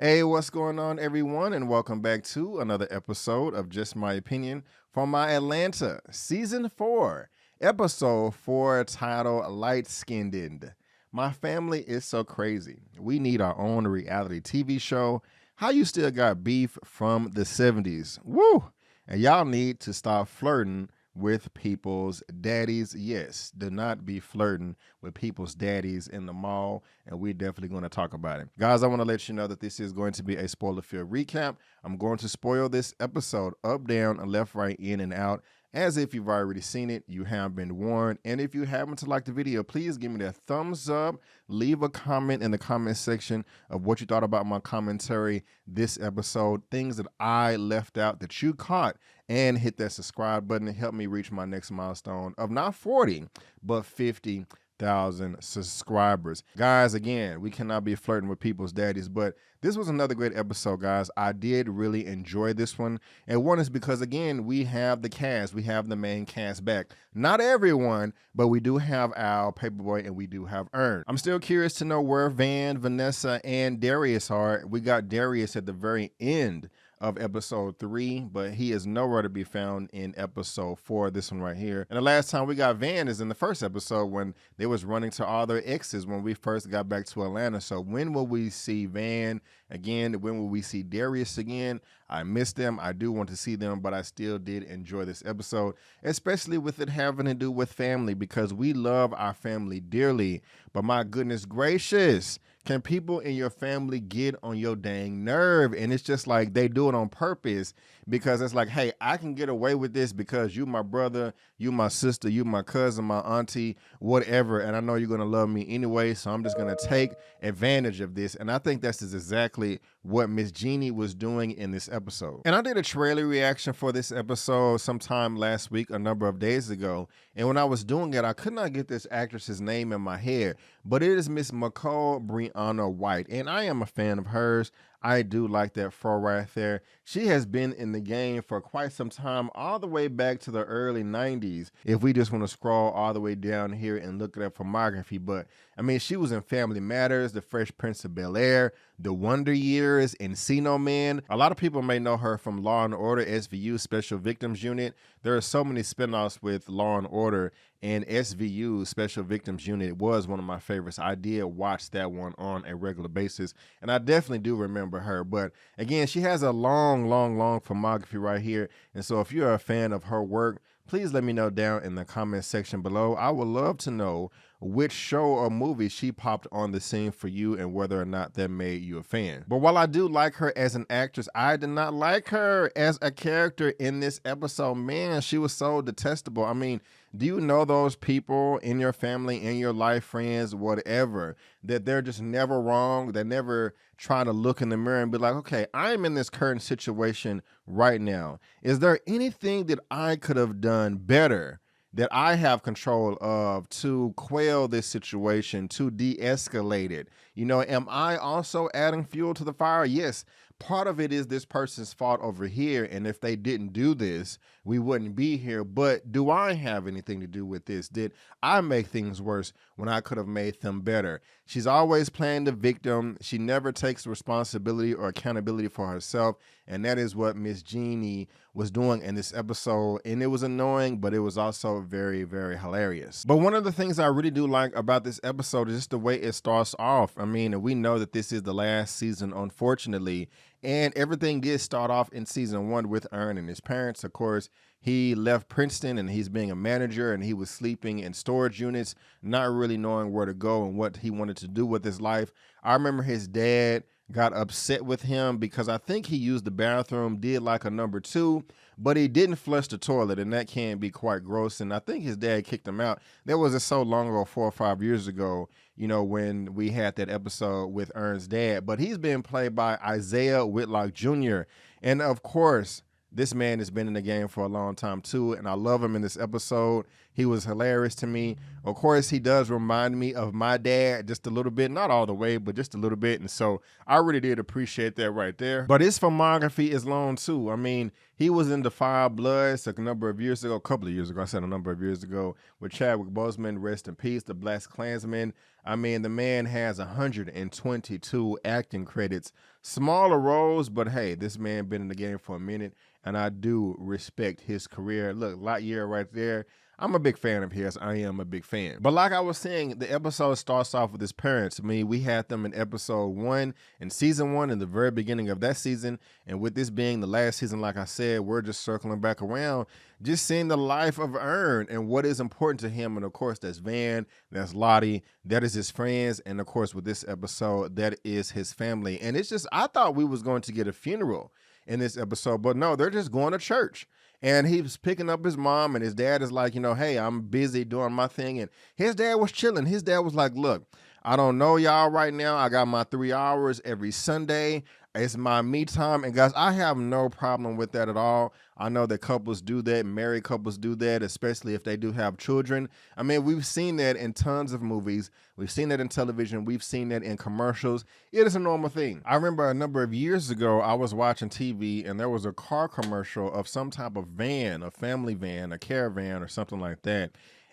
Hey, what's going on, everyone, and welcome back to another episode of Just My Opinion from my Atlanta Season 4, Episode 4, titled Light Skinned. My family is so crazy. We need our own reality TV show. How you still got beef from the 70s? Woo! And y'all need to stop flirting with people's daddies. Yes, do not be flirting with people's daddies in the mall, and we're definitely going to talk about it. Guys, I want to let you know that this is going to be a spoiler-filled recap. I'm going to spoil this episode up, down, left, right, in, and out. As if you've already seen it, you have been warned. And if you happen to like the video, please give me that thumbs up. Leave a comment in the comment section of what you thought about my commentary this episode, things that I left out that you caught, and hit that subscribe button to help me reach my next milestone of not 40, but 50,000 subscribers. Guys, again, we cannot be flirting with people's daddies, but this was another great episode, guys. I did really enjoy this one. And one is because, again, we have the cast. We have the main cast back. Not everyone, but we do have Al, Paperboy, and we do have Ern. I'm still curious to know where Van, Vanessa, and Darius are. We got Darius at the very end of episode 3, but he is nowhere to be found in episode 4, this one right here. And the last time we got Van is in the first episode when they was running to all their exes when we first got back to Atlanta. So when will we see Van again? When will we see Darius again? I missed them. I do want to see them, but I still did enjoy this episode, especially with it having to do with family, because we love our family dearly. But my goodness gracious, can people in your family get on your dang nerve? And it's just like they do it on purpose, because it's like, hey, I can get away with this because you my brother, you my sister, you my cousin, my auntie, whatever. And I know you're going to love me anyway, so I'm just going to take advantage of this. And I think that's exactly what Miss Jeannie was doing in this episode. And I did a trailer reaction for this episode sometime last week, a number of days ago. And when I was doing it, I could not get this actress's name in my head, but it is Miss Nicole Brianna White. And I am a fan of hers. I do like that fro right there. She has been in the game for quite some time, all the way back to the early 90s, if we just want to scroll all the way down here and look at her filmography. But I mean, she was in Family Matters, The Fresh Prince of Bel-Air, The Wonder Years, Encino Man. A lot of people may know her from Law & Order SVU Special Victims Unit. There are so many spinoffs with Law & Order, and SVU Special Victims Unit was one of my favorites. I did watch that one on a regular basis, and I definitely do remember her. But again, she has a long filmography right here. And so if you're a fan of her work, please let me know down in the comment section below. I would love to know which show or movie she popped on the scene for you and whether or not that made you a fan. But while I do like her as an actress, I did not like her as a character in this episode. Man, she was so detestable. I mean, do you know those people in your family, in your life, friends, whatever, that they're just never wrong? They never try to look in the mirror and be like, okay, I'm in this current situation right now. Is there anything that I could have done better, that I have control of, to quell this situation, to de-escalate it? You know, am I also adding fuel to the fire? Yes, part of it is this person's fault over here, and if they didn't do this, we wouldn't be here. But do I have anything to do with this? Did I make things worse when I could have made them better? She's always playing the victim. She never takes responsibility or accountability for herself, and that is what Miss Jeannie was doing in this episode. And it was annoying, but it was also very, very hilarious. But one of the things I really do like about this episode is just the way it starts off. I mean, we know that this is the last season, unfortunately, and everything did start off in season 1 with Ern and his parents. Of course, he left Princeton and he's being a manager, and he was sleeping in storage units, not really knowing where to go and what he wanted to do with his life. I remember his dad got upset with him because I think he used the bathroom, did like a number 2, but he didn't flush the toilet, and that can be quite gross. And I think his dad kicked him out. That was so long ago, 4 or 5 years ago, you know, when we had that episode with Ernest's dad. But he's been played by Isaiah Whitlock Jr. And of course, this man has been in the game for a long time too, and I love him in this episode. He was hilarious to me. Of course, he does remind me of my dad just a little bit, not all the way, but just a little bit. And so I really did appreciate that right there. But his filmography is long too. I mean, he was in Defile Bloods a number of years ago, I said a number of years ago, with Chadwick Boseman, rest in peace, the Black Klansman. I mean, the man has 122 acting credits. Smaller roles, but hey, this man been in the game for a minute, and I do respect his career. Look, Lightyear right there. I'm a big fan of his. I am a big fan. But like I was saying, the episode starts off with his parents. I mean, we had them in episode 1 in season 1 in the very beginning of that season. And with this being the last season, like I said, we're just circling back around, just seeing the life of Ern and what is important to him. And of course, that's Van, that's Lottie, that is his friends. And of course, with this episode, that is his family. And it's just, I thought we was going to get a funeral in this episode, but no, they're just going to church. And he was picking up his mom, and his dad is like, you know, hey, I'm busy doing my thing. And his dad was chilling. His dad was like, look, I don't know y'all right now. I got my 3 hours every Sunday. It's my me time. And guys, I have no problem with that at all. I know that couples do that. Married couples do that, especially if they do have children. I mean, we've seen that in tons of movies. We've seen that in television. We've seen that in commercials. It is a normal thing. I remember a number of years ago, I was watching TV and there was a car commercial of some type of van, a family van, a caravan or something like that.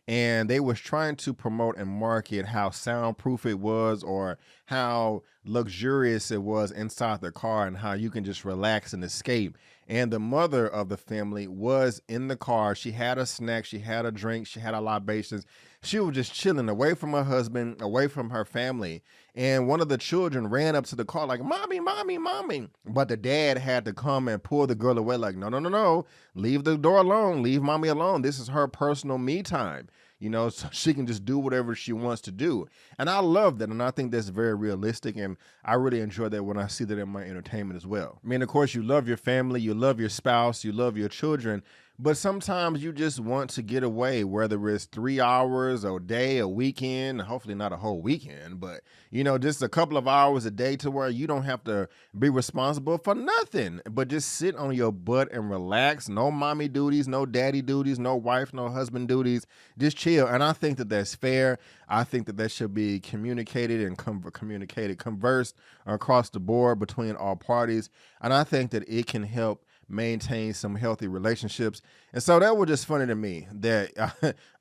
And they was trying to promote and market how soundproof it was or how luxurious it was inside the car and how you can just relax and escape. And the mother of the family was in the car. She had a snack, she had a drink, she had a libations. She was just chilling away from her husband, away from her family. And one of the children ran up to the car like, mommy, mommy, mommy. But the dad had to come and pull the girl away like, no, no, no, no. Leave the door alone. Leave mommy alone. This is her personal me time. You know, so she can just do whatever she wants to do. And I love that. And I think that's very realistic. And I really enjoy that when I see that in my entertainment as well. I mean, of course, you love your family, you love your spouse, you love your children. But sometimes you just want to get away, whether it's 3 hours a day, a weekend, hopefully not a whole weekend, but, you know, just a couple of hours a day to where you don't have to be responsible for nothing, but just sit on your butt and relax. No mommy duties, no daddy duties, no wife, no husband duties. Just chill. And I think that that's fair. I think that that should be communicated and conversed across the board between all parties. And I think that it can help maintain some healthy relationships. And so that was just funny to me that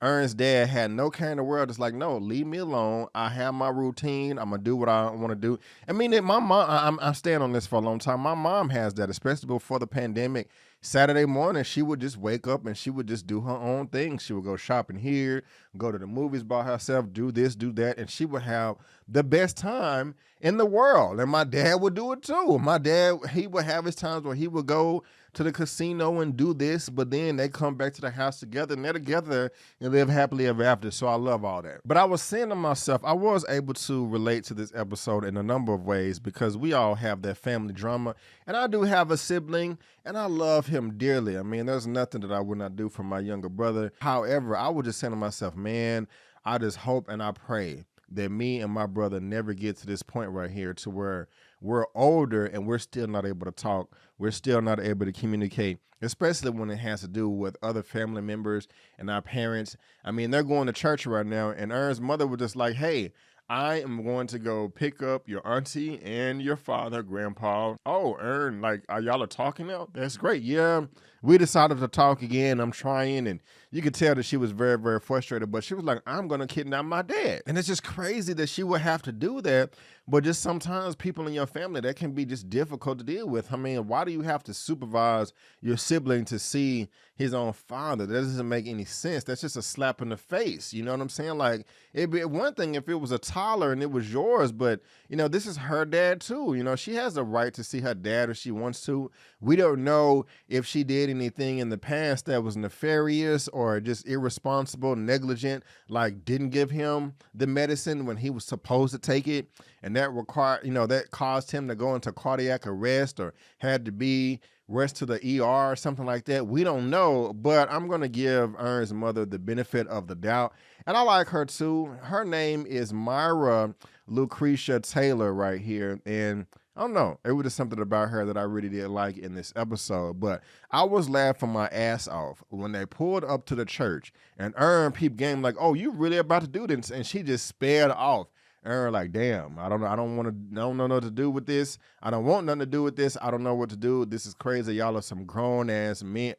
Ernests' dad had no care in the world. It's like, no, leave me alone. I have my routine. I'm going to do what I want to do. I mean, my mom, I'm staying on this for a long time. My mom has that, especially before the pandemic. Saturday morning, she would just wake up and she would just do her own thing. She would go shopping here, go to the movies by herself, do this, do that, and she would have the best time in the world. And my dad would do it too. My dad, he would have his times where he would go to the casino and do this, but then they come back to the house together and they're together and live happily ever after. So I love all that. But I was saying to myself, I was able to relate to this episode in a number of ways because we all have that family drama. And I do have a sibling and I love him dearly. I mean, there's nothing that I would not do for my younger brother. However, I would just say to myself, man, I just hope and I pray that me and my brother never get to this point right here to where we're older and we're still not able to talk. We're still not able to communicate, especially when it has to do with other family members and our parents. I mean, they're going to church right now and Ern's mother was just like, hey, I am going to go pick up your auntie and your father, grandpa. Oh, Ern, like, are y'all talking now? That's great. Yeah, we decided to talk again. I'm trying. And you could tell that she was very, very frustrated. But she was like, I'm going to kidnap my dad. And it's just crazy that she would have to do that. But just sometimes people in your family, that can be just difficult to deal with. I mean, why do you have to supervise your sibling to see his own father? That doesn't make any sense. That's just a slap in the face. You know what I'm saying? Like, it'd be one thing if it was a toddler and it was yours, but, you know, this is her dad too. You know, she has the right to see her dad if she wants to. We don't know if she did anything in the past that was nefarious or just irresponsible, negligent, like didn't give him the medicine when he was supposed to take it. And that required, you know, that caused him to go into cardiac arrest or had to be rushed to the ER or something like that. We don't know, but I'm going to give Ern's mother the benefit of the doubt. And I like her too. Her name is Myra Lucretia Taylor right here. And I don't know. It was just something about her that I really did like in this episode. But I was laughing my ass off when they pulled up to the church and peep game like, oh, you really about to do this? And she just sped off. Like, damn, I don't know what to do with this. I don't want nothing to do with this. I don't know what to do. This is crazy. Y'all are some grown ass men.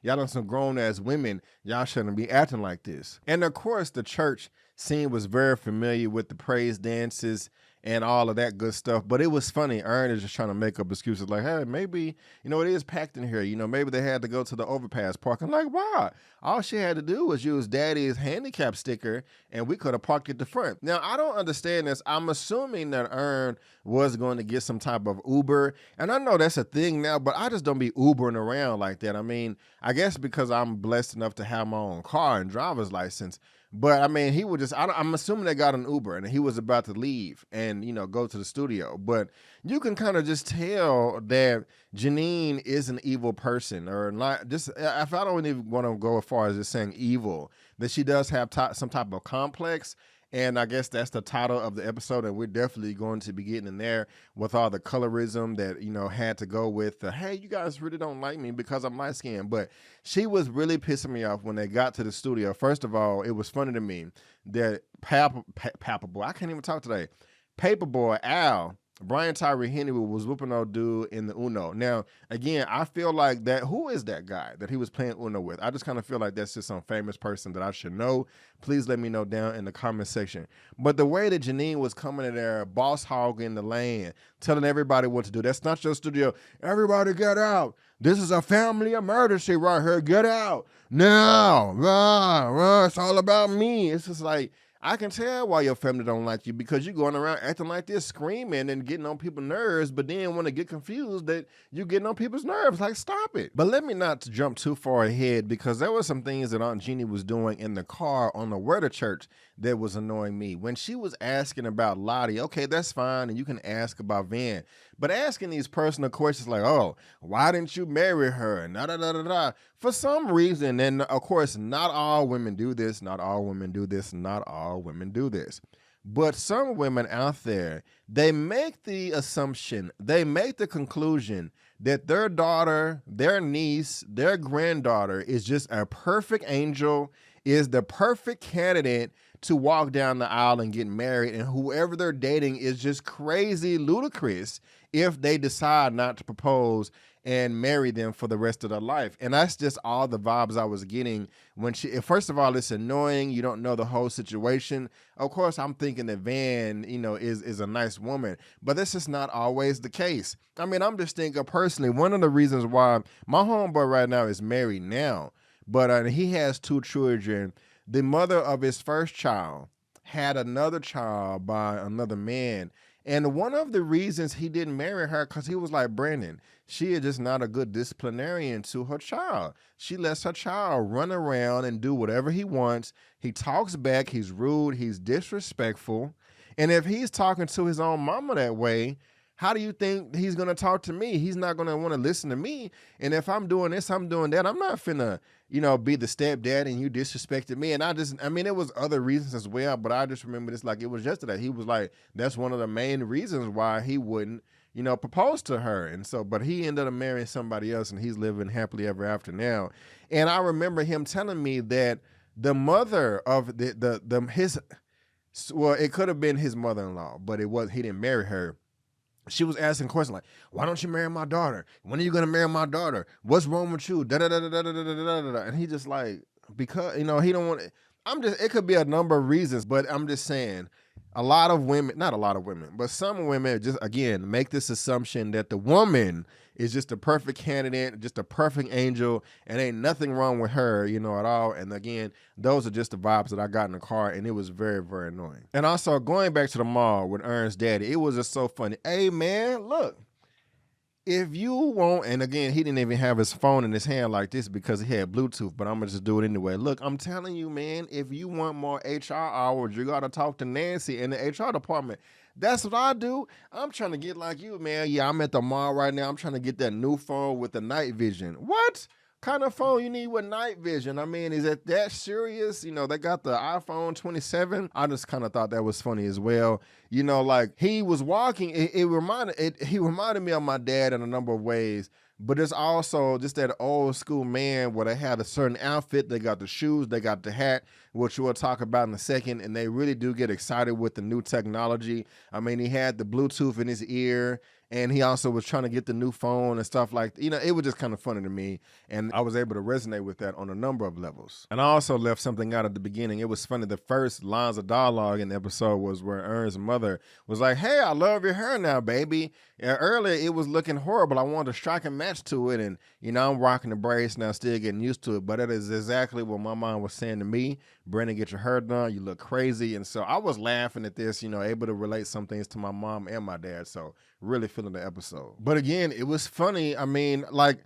Y'all are some grown ass women. Y'all shouldn't be acting like this. And of course, the church scene was very familiar with the praise dances and all of that good stuff. But it was funny. Ern is just trying to make up excuses like, hey, maybe, it is packed in here. Maybe they had to go to the overpass parking. Like, why? All she had to do was use daddy's handicap sticker and we could have parked at the front. Now, I don't understand this. I'm assuming that Ern was going to get some type of Uber. And I know that's a thing now, but I just don't be Ubering around like that. I mean, I guess because I'm blessed enough to have my own car and driver's license. But I mean, he would just, I'm assuming they got an Uber and he was about to leave and, go to the studio. But you can kind of just tell that Janine is an evil person, or not. Just, if I don't even want to go as far as just saying evil, that she does have some type of complex. And I guess that's the title of the episode, and we're definitely going to be getting in there with all the colorism that, had to go with, hey, you guys really don't like me because I'm light-skinned. But she was really pissing me off when they got to the studio. First of all, it was funny to me that Paperboy, I can't even talk today, Paperboy, Al, Brian Tyree Henry was whooping old dude in the Uno. Now, again, I feel like that, who is that guy that he was playing Uno with? I just kind of feel like that's just some famous person that I should know. Please let me know down in the comment section. But the way that Janine was coming in there, boss hogging the land, telling everybody what to do. That's not your studio. Everybody get out. This is a family emergency right here. Get out. Now. It's all about me. It's just like, I can tell why your family don't like you, because you're going around acting like this, screaming and getting on people's nerves, but then when they get confused that you're getting on people's nerves, like, stop it. But let me not jump too far ahead, because there were some things that Aunt Jeannie was doing in the car on the way to church that was annoying me. When she was asking about Lottie, okay, that's fine, and you can ask about Van, but asking these personal questions like, oh, why didn't you marry her? And da-da-da-da-da. For some reason, and of course, not all women do this, not all women do this, not all women do this. But some women out there, they make the assumption, they make the conclusion that their daughter, their niece, their granddaughter is just a perfect angel, is the perfect candidate to walk down the aisle and get married, and whoever they're dating is just crazy ludicrous if they decide not to propose and marry them for the rest of their life. And that's just all the vibes I was getting when first of all, it's annoying. You don't know the whole situation. Of course, I'm thinking that Van, is a nice woman, but this is not always the case. I mean, I'm just thinking personally, one of the reasons why my homeboy right now is married now, but he has 2 children. The mother of his first child had another child by another man. And one of the reasons he didn't marry her, because he was like, Brandon, she is just not a good disciplinarian to her child. She lets her child run around and do whatever he wants. He talks back. He's rude. He's disrespectful. And if he's talking to his own mama that way, how do you think he's going to talk to me? He's not going to want to listen to me. And if I'm doing this, I'm doing that. I'm not finna, be the stepdad and you disrespected me. And it was other reasons as well, but I just remember this like it was yesterday. He was like, that's one of the main reasons why he wouldn't, propose to her. And so, but he ended up marrying somebody else and he's living happily ever after now. And I remember him telling me that the mother of it could have been his mother-in-law, but he didn't marry her. She was asking questions like, why don't you marry my daughter? When are you going to marry my daughter? What's wrong with you? Da-da-da-da-da-da-da-da-da. And he just like, because, he don't want it. It could be a number of reasons, but I'm just saying a lot of women, not a lot of women, but some women just, again, make this assumption that the woman is just a perfect candidate, just a perfect angel, and ain't nothing wrong with her, at all. And again, those are just the vibes that I got in the car, and it was very, very annoying. And also, going back to the mall with Ernests' daddy, it was just so funny. Hey, man, look, if you want, and again, he didn't even have his phone in his hand like this because he had Bluetooth, but I'm going to just do it anyway. Look, I'm telling you, man, if you want more HR hours, you got to talk to Nancy in the HR department. That's what I do. I'm trying to get like you, man. Yeah, I'm at the mall right now. I'm trying to get that new phone with the night vision. What? kind of phone you need with night vision? I mean, is it that serious? You know, they got the iPhone 27. I just kind of thought that was funny as well. You know, like he was walking, he reminded me of my dad in a number of ways. But it's also just that old school man where they had a certain outfit. They got the shoes, they got the hat, which we'll talk about in a second. And they really do get excited with the new technology. I mean, he had the Bluetooth in his ear, and he also was trying to get the new phone and stuff like that. You know, it was just kind of funny to me. And I was able to resonate with that on a number of levels. And I also left something out at the beginning. It was funny. The first lines of dialogue in the episode was where Ern's mother was like, hey, I love your hair now, baby. And earlier, it was looking horrible. I wanted to strike a match to it. And, you know, I'm rocking the braids now, still getting used to it. But that is exactly what my mom was saying to me. Brandon, get your hair done. You look crazy. And so I was laughing at this, you know, able to relate some things to my mom and my dad. So really feeling the episode. But again, it was funny. I mean, like,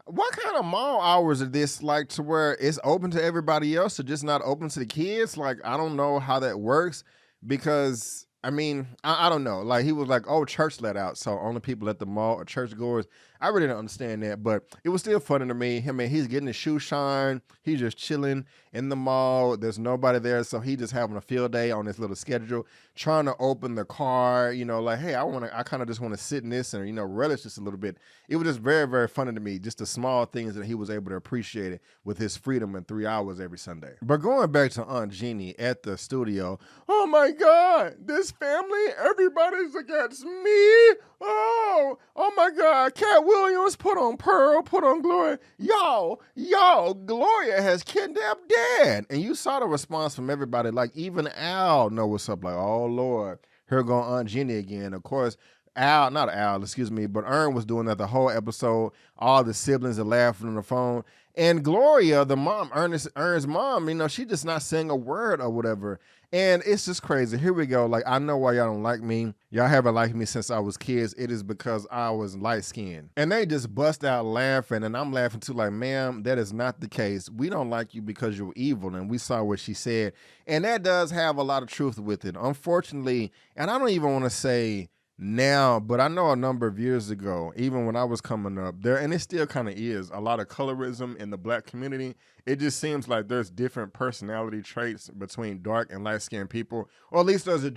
what kind of mall hours are this, like, to where it's open to everybody else or just not open to the kids? Like, I don't know how that works because, I mean, I don't know. Like, he was like, oh, church let out, so only people at the mall are churchgoers. I really don't understand that, but it was still funny to me. I mean, he's getting his shoe shine. He's just chilling in the mall. There's nobody there, so he just having a field day on his little schedule, trying to open the car, you know, like, hey, I kind of just want to sit in this and, you know, relish just a little bit. It was just very, very funny to me, just the small things that he was able to appreciate it with his freedom in 3 hours every Sunday. But going back to Aunt Jeannie at the studio, oh my God, this family, everybody's against me. Oh my God, Cat Williams, put on Pearl, put on Gloria. Y'all, Gloria has kidnapped Dad. And you saw the response from everybody. Like, even Al know what's up. Like, oh Lord, here go Aunt Jeannie again. Of course, but Ern was doing that the whole episode. All the siblings are laughing on the phone. And Gloria, the mom, Ern's mom, you know, she just not saying a word or whatever. And it's just crazy. Here we go. Like, I know why y'all don't like me. Y'all haven't liked me since I was kids. It is because I was light-skinned. And they just bust out laughing, and I'm laughing too, like, ma'am, that is not the case. We don't like you because you're evil, and we saw what she said. And that does have a lot of truth with it. Unfortunately, and I don't even want to say now, but I know a number of years ago, even when I was coming up there, and it still kind of is, a lot of colorism in the black community. It just seems like there's different personality traits between dark and light-skinned people, or at least there's a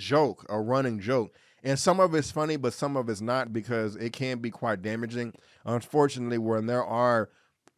running joke. And some of it's funny, but some of it's not, because it can be quite damaging. Unfortunately, when there are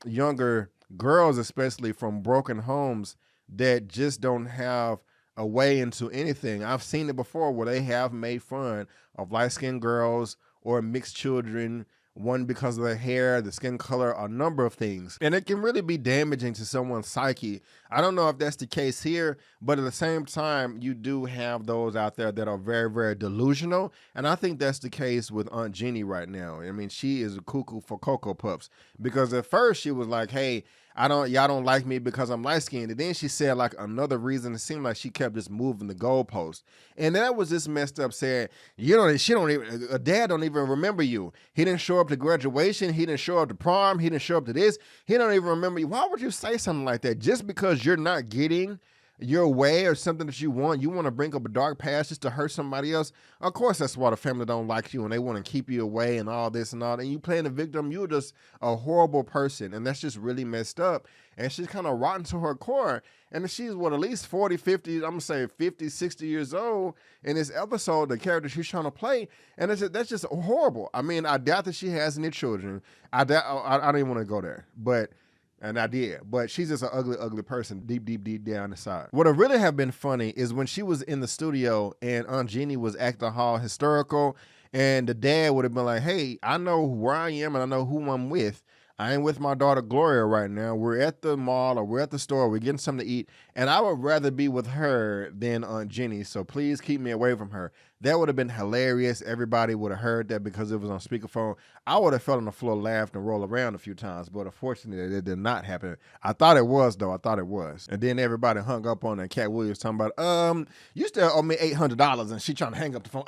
younger girls, especially from broken homes, that just don't have a way into anything. I've seen it before where they have made fun of light-skinned girls or mixed children, one because of their hair, the skin color, a number of things. And it can really be damaging to someone's psyche. I don't know if that's the case here, but at the same time, you do have those out there that are very, very delusional. And I think that's the case with Aunt Jeannie right now. I mean, she is a cuckoo for Cocoa Puffs, because at first she was like, hey, y'all don't like me because I'm light skinned. And then she said like another reason. It seemed like she kept just moving the goalpost. And that was just messed up, saying, Dad don't even remember you. He didn't show up to graduation. He didn't show up to prom. He didn't show up to this. He don't even remember you. Why would you say something like that? Just because you're not getting your way or something that you want to bring up a dark past just to hurt somebody else. Of course, that's why the family don't like you and they want to keep you away and all this and all that. And you playing the victim, you're just a horrible person. And that's just really messed up. And she's kind of rotten to her core. And she's at least 40, 50, I'm going to say 50, 60 years old in this episode, the character she's trying to play. And that's just horrible. I mean, I doubt that she has any children. I don't even want to go there. And I did, but she's just an ugly, ugly person deep, deep, deep down inside. What would really have been funny is when she was in the studio and Aunt Jeannie was acting all hysterical, and the dad would have been like, hey, I know where I am and I know who I'm with. I ain't with my daughter Gloria right now. We're at the mall or we're at the store. We're getting something to eat. And I would rather be with her than Aunt Jeannie. So please keep me away from her. That would have been hilarious. Everybody would have heard that because it was on speakerphone. I would have fell on the floor, laughed, and rolled around a few times. But unfortunately, it did not happen. I thought it was, though. I thought it was. And then everybody hung up on her. Cat Williams talking about, you still owe me $800. And she trying to hang up the phone.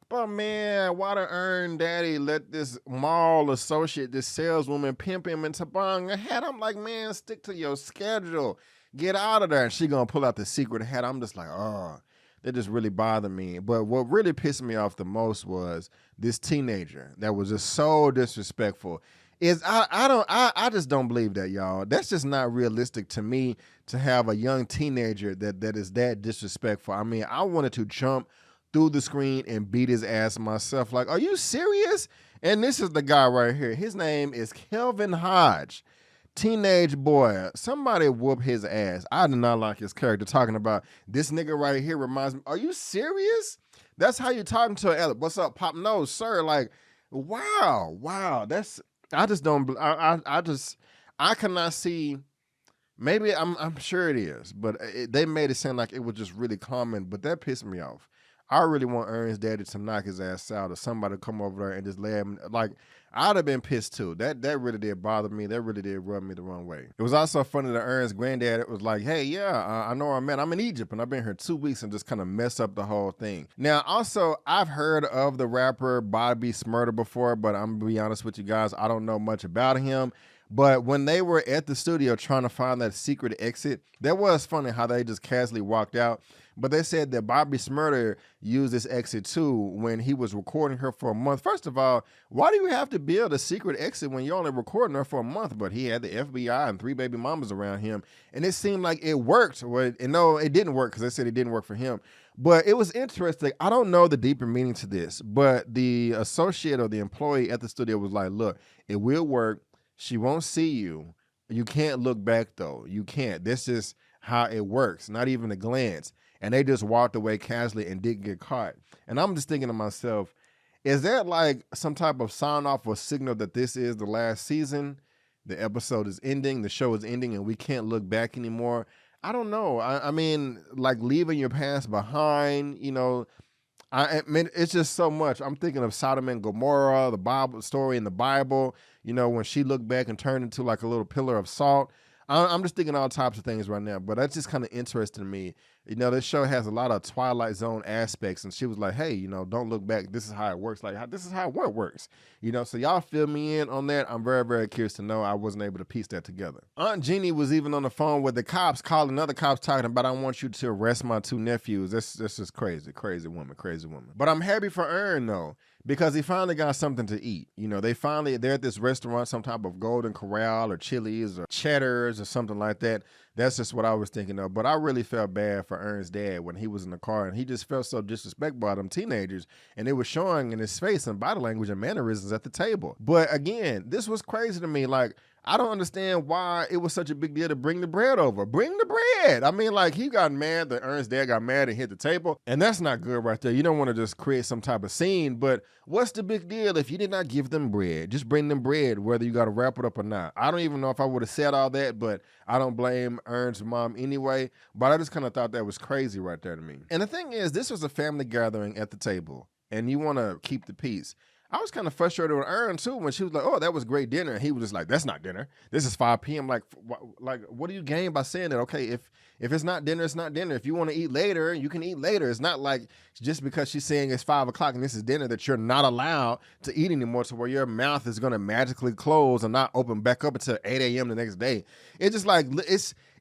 But man, why did Ern Daddy let this mall associate, this saleswoman, pimp him into buying a hat? I'm like, man, stick to your schedule. Get out of there. And she gonna pull out the secret hat. I'm just like, oh, that just really bothered me. But what really pissed me off the most was this teenager that was just so disrespectful. is I just don't believe that, y'all. That's just not realistic to me to have a young teenager that is that disrespectful. I mean, I wanted to jump through the screen and beat his ass myself. Like, are you serious? And this is the guy right here. His name is Kelvin Hodge. Teenage boy. Somebody whoop his ass. I do not like his character talking about this nigga right here reminds me. Are you serious? That's how you talking to an Elliot. What's up, Pop? No, sir. Like, wow. That's I just don't I cannot see. Maybe I'm sure it is, but they made it sound like it was just really common, but that pissed me off. I really want Ernests' daddy to knock his ass out or somebody to come over there and just lay him. Like, I'd have been pissed too. That really did bother me. That really did rub me the wrong way. It was also funny that Ernests' granddad was like, hey, yeah, I know where I'm at. I'm in Egypt and I've been here 2 weeks and just kind of mess up the whole thing. Now, also, I've heard of the rapper Bobby Shmurda before, but I'm gonna be honest with you guys, I don't know much about him. But when they were at the studio trying to find that secret exit, that was funny how they just casually walked out. But they said that Bobby Shmurda used this exit too when he was recording her for a month. First of all, why do you have to build a secret exit when you're only recording her for a month? But he had the FBI and 3 baby mamas around him. And it seemed like it worked. Well, and no, it didn't work because they said it didn't work for him. But it was interesting. I don't know the deeper meaning to this, but the associate or the employee at the studio was like, look, it will work. She won't see you. You can't look back though. You can't. This is how it works. Not even a glance. And they just walked away casually and didn't get caught. And I'm just thinking to myself, is that like some type of sign off or signal that this is the last season? The episode is ending, the show is ending, and we can't look back anymore. I don't know. I mean, like leaving your past behind, you know, I mean, it's just so much. I'm thinking of Sodom and Gomorrah, the Bible story in the Bible, you know, when she looked back and turned into like a little pillar of salt. I'm just thinking all types of things right now, but that's just kind of interesting to me. You know, this show has a lot of Twilight Zone aspects, and she was like, hey, you know, don't look back. This is how it works. Like, this is how it works. You know, so y'all fill me in on that. I'm very, very curious to know. I wasn't able to piece that together. Aunt Jeannie was even on the phone with the cops, calling other cops, talking about, I want you to arrest my 2 nephews. That's just crazy. Crazy woman. But I'm happy for Ern, though, because he finally got something to eat. You know, they're at this restaurant, some type of Golden Corral or Chili's or Cheddar's or something like that. That's just what I was thinking of. But I really felt bad for Ernests' dad when he was in the car, and he just felt so disrespectful by them teenagers, and it was showing in his face and body language and mannerisms at the table. But again, this was crazy to me. Like, I don't understand why it was such a big deal to bring the bread over. Bring the bread. I mean, like, he got mad, that Ernests' dad got mad and hit the table, and that's not good right there. You don't want to just create some type of scene, but what's the big deal if you did not give them bread? Just bring them bread, whether you got to wrap it up or not. I don't even know if I would have said all that, but I don't blame Ernest's mom anyway, but I just kind of thought that was crazy right there to me. And the thing is, this was a family gathering at the table, and you want to keep the peace. I was kind of frustrated with Ern too when she was like, oh, that was great dinner. And he was just like, that's not dinner. This is 5 p.m. Like, what do you gain by saying that? Okay, if it's not dinner, it's not dinner. If you want to eat later, you can eat later. It's not like just because she's saying it's 5 o'clock and this is dinner that you're not allowed to eat anymore, to where your mouth is going to magically close and not open back up until 8 a.m. the next day. It's just like,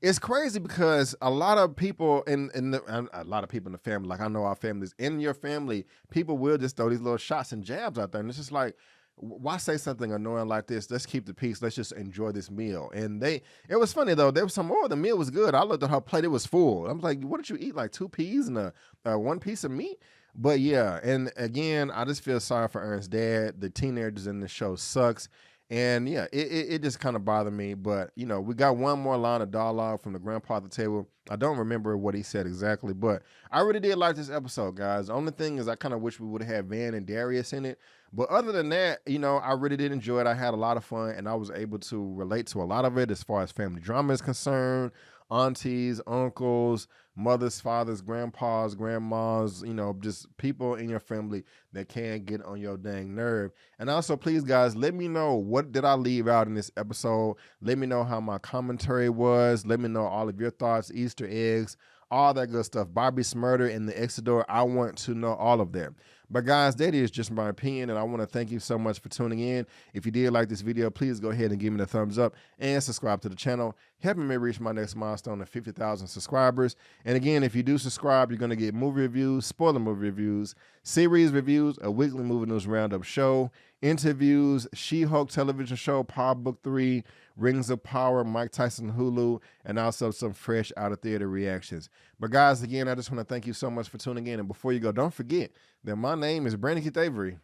it's crazy because a lot of people a lot of people in the family, like I know our families, in your family, people will just throw these little shots and jabs out there. And it's just like, why say something annoying like this? Let's keep the peace. Let's just enjoy this meal. And it was funny though. There was some more. The meal was good. I looked at her plate. It was full. I was like, what did you eat? Like 2 peas and a 1 piece of meat? But yeah. And again, I just feel sorry for Ernests' dad. The teenagers in the show sucks. And yeah, it just kind of bothered me. But, you know, we got one more line of dialogue from the grandpa at the table. I don't remember what he said exactly, but I really did like this episode, guys. The only thing is I kind of wish we would have had Van and Darius in it. But other than that, you know, I really did enjoy it. I had a lot of fun, and I was able to relate to a lot of it as far as family drama is concerned. Aunties, uncles, mothers, fathers, grandpas, grandmas, you know, just people in your family that can get on your dang nerve. And also, please, guys, let me know, what did I leave out in this episode? Let me know how my commentary was. Let me know all of your thoughts, Easter eggs, all that good stuff. Bobby Shmurda and the Exodore, I want to know all of that. But guys, that is just my opinion, and I want to thank you so much for tuning in. If you did like this video, please go ahead and give me the thumbs up and subscribe to the channel, helping me reach my next milestone of 50,000 subscribers. And again, if you do subscribe, you're going to get movie reviews, spoiler movie reviews, series reviews, a weekly movie news roundup show, interviews, She-Hulk television show, Power Book 3, Rings of Power, Mike Tyson Hulu, and also some fresh out of theater reactions. But guys, again, I just want to thank you so much for tuning in. And before you go, don't forget that my name is Brandon Keith Avery,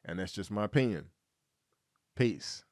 and that's just my opinion. Peace.